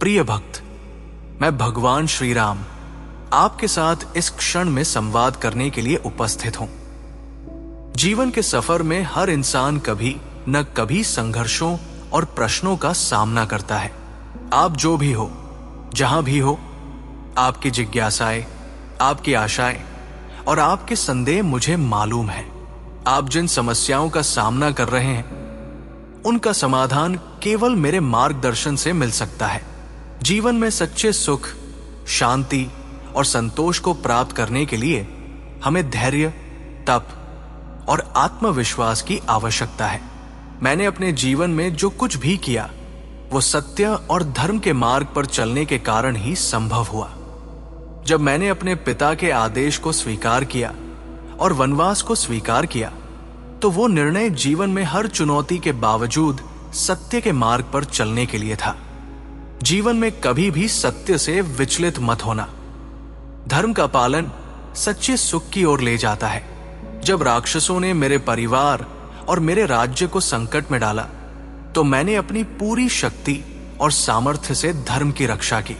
प्रिय भक्त, मैं भगवान श्री राम आपके साथ इस क्षण में संवाद करने के लिए उपस्थित हूं। जीवन के सफर में हर इंसान कभी न कभी संघर्षों और प्रश्नों का सामना करता है। आप जो भी हो, जहां भी हो, आपकी जिज्ञासाएं, आपकी आशाएं और आपके संदेह मुझे मालूम है। आप जिन समस्याओं का सामना कर रहे हैं, उनका समाधान केवल मेरे मार्गदर्शन से मिल सकता है। जीवन में सच्चे सुख, शांति और संतोष को प्राप्त करने के लिए हमें धैर्य, तप और आत्मविश्वास की आवश्यकता है। मैंने अपने जीवन में जो कुछ भी किया, वो सत्य और धर्म के मार्ग पर चलने के कारण ही संभव हुआ। जब मैंने अपने पिता के आदेश को स्वीकार किया और वनवास को स्वीकार किया, तो वो निर्णय जीवन में हर चुनौती के बावजूद सत्य के मार्ग पर चलने के लिए था। जीवन में कभी भी सत्य से विचलित मत होना। धर्म का पालन सच्चे सुख की ओर ले जाता है। जब राक्षसों ने मेरे परिवार और मेरे राज्य को संकट में डाला, तो मैंने अपनी पूरी शक्ति और सामर्थ्य से धर्म की रक्षा की।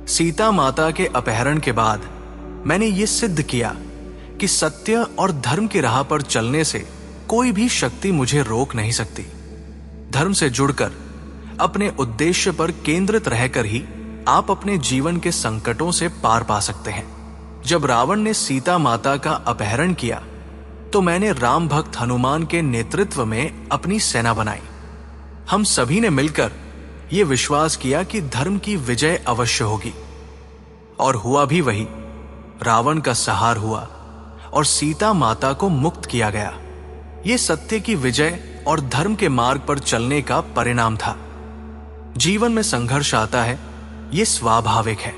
सीता माता के अपहरण के बाद मैंने ये सिद्ध किया कि सत्य और धर्म की राह पर चलने से कोई भी शक्ति मुझे रोक नहीं सकती। धर्म से जुड़कर अपने उद्देश्य पर केंद्रित रहकर ही आप अपने जीवन के संकटों से पार पा सकते हैं। जब रावण ने सीता माता का अपहरण किया, तो मैंने राम भक्त हनुमान के नेतृत्व में अपनी सेना बनाई। हम सभी ने मिलकर यह विश्वास किया कि धर्म की विजय अवश्य होगी, और हुआ भी वही। रावण का संहार हुआ और सीता माता को मुक्त किया गया। यह सत्य की विजय और धर्म के मार्ग पर चलने का परिणाम था। जीवन में संघर्ष आता है, यह स्वाभाविक है,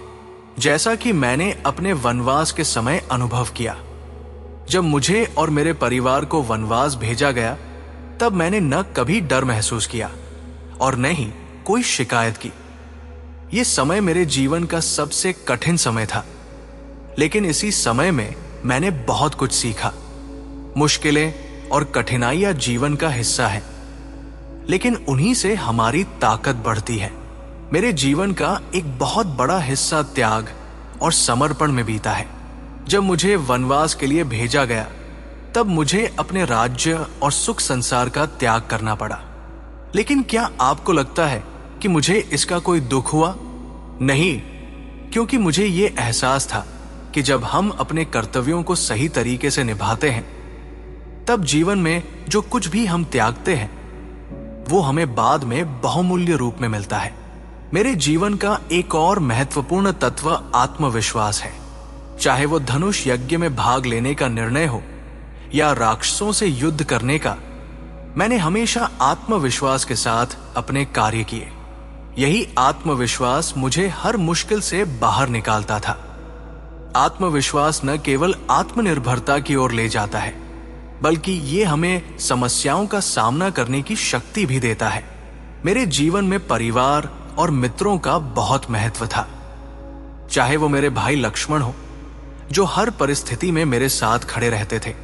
जैसा कि मैंने अपने वनवास के समय अनुभव किया। जब मुझे और मेरे परिवार को वनवास भेजा गया, तब मैंने न कभी डर महसूस किया और न ही कोई शिकायत की। यह समय मेरे जीवन का सबसे कठिन समय था, लेकिन इसी समय में मैंने बहुत कुछ सीखा। मुश्किलें और कठिनाइयां जीवन का हिस्सा है, लेकिन उन्हीं से हमारी ताकत बढ़ती है। मेरे जीवन का एक बहुत बड़ा हिस्सा त्याग और समर्पण में बीता है। जब मुझे वनवास के लिए भेजा गया, तब मुझे अपने राज्य और सुख संसार का त्याग करना पड़ा। लेकिन क्या आपको लगता है कि मुझे इसका कोई दुख हुआ? नहीं, क्योंकि मुझे ये एहसास था कि जब हम अपने कर्तव्यों को सही तरीके से निभाते हैं, तब जीवन में जो कुछ भी हम त्यागते हैं, वो हमें बाद में बहुमूल्य रूप में मिलता है। मेरे जीवन का एक और महत्वपूर्ण तत्व आत्मविश्वास है। चाहे वो धनुष यज्ञ में भाग लेने का निर्णय हो या राक्षसों से युद्ध करने का, मैंने हमेशा आत्मविश्वास के साथ अपने कार्य किए। यही आत्मविश्वास मुझे हर मुश्किल से बाहर निकालता था। आत्मविश्वास न केवल आत्मनिर्भरता की ओर ले जाता है, बल्कि ये हमें समस्याओं का सामना करने की शक्ति भी देता है। मेरे जीवन में परिवार और मित्रों का बहुत महत्व था। चाहे वो मेरे भाई लक्ष्मण हो, जो हर परिस्थिति में मेरे साथ खड़े रहते थे,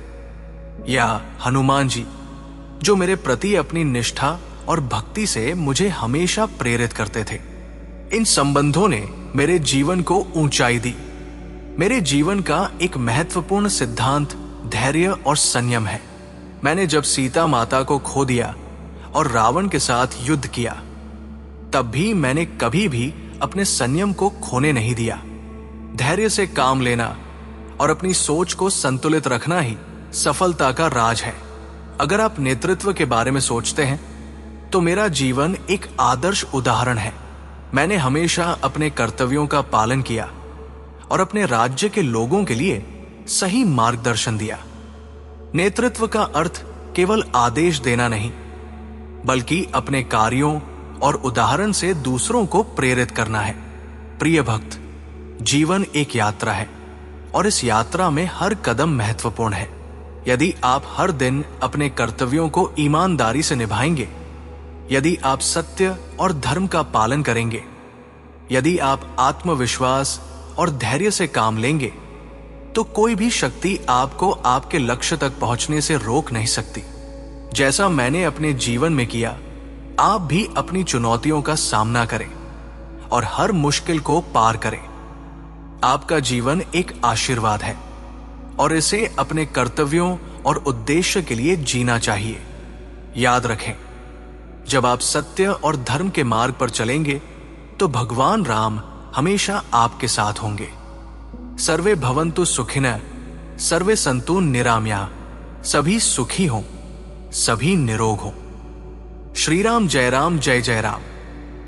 या हनुमान जी, जो मेरे प्रति अपनी निष्ठा और भक्ति से मुझे हमेशा प्रेरित करते थे। इन संबंधों ने मेरे जीवन को ऊंचाई दी। मेरे जीवन का एक महत्वपूर्ण सिद्धांत धैर्य और संयम है। मैंने जब सीता माता को खो दिया और रावण के साथ युद्ध किया, तब भी मैंने कभी भी अपने संयम को खोने नहीं दिया। धैर्य से काम लेना और अपनी सोच को संतुलित रखना ही सफलता का राज है। अगर आप नेतृत्व के बारे में सोचते हैं, तो मेरा जीवन एक आदर्श उदाहरण है। मैंने हमेशा अपने कर्तव्यों का पालन किया और अपने राज्य के लोगों के लिए सही मार्गदर्शन दिया। नेतृत्व का अर्थ केवल आदेश देना नहीं, बल्कि अपने कार्यों और उदाहरण से दूसरों को प्रेरित करना है। प्रिय भक्त, जीवन एक यात्रा है और इस यात्रा में हर कदम महत्वपूर्ण है। यदि आप हर दिन अपने कर्तव्यों को ईमानदारी से निभाएंगे, यदि आप सत्य और धर्म का पालन करेंगे, यदि आप आत्मविश्वास और धैर्य से काम लेंगे, तो कोई भी शक्ति आपको आपके लक्ष्य तक पहुंचने से रोक नहीं सकती। जैसा मैंने अपने जीवन में किया, आप भी अपनी चुनौतियों का सामना करें और हर मुश्किल को पार करें। आपका जीवन एक आशीर्वाद है और इसे अपने कर्तव्यों और उद्देश्य के लिए जीना चाहिए। याद रखें, जब आप सत्य और धर्म के मार्ग पर चलेंगे तो भगवान राम हमेशा आपके साथ होंगे। सर्वे भवन्तु सुखिनः, सर्वे सन्तु निरामया, सभी सुखी हों, सभी निरोग हों। श्री राम जय जय राम।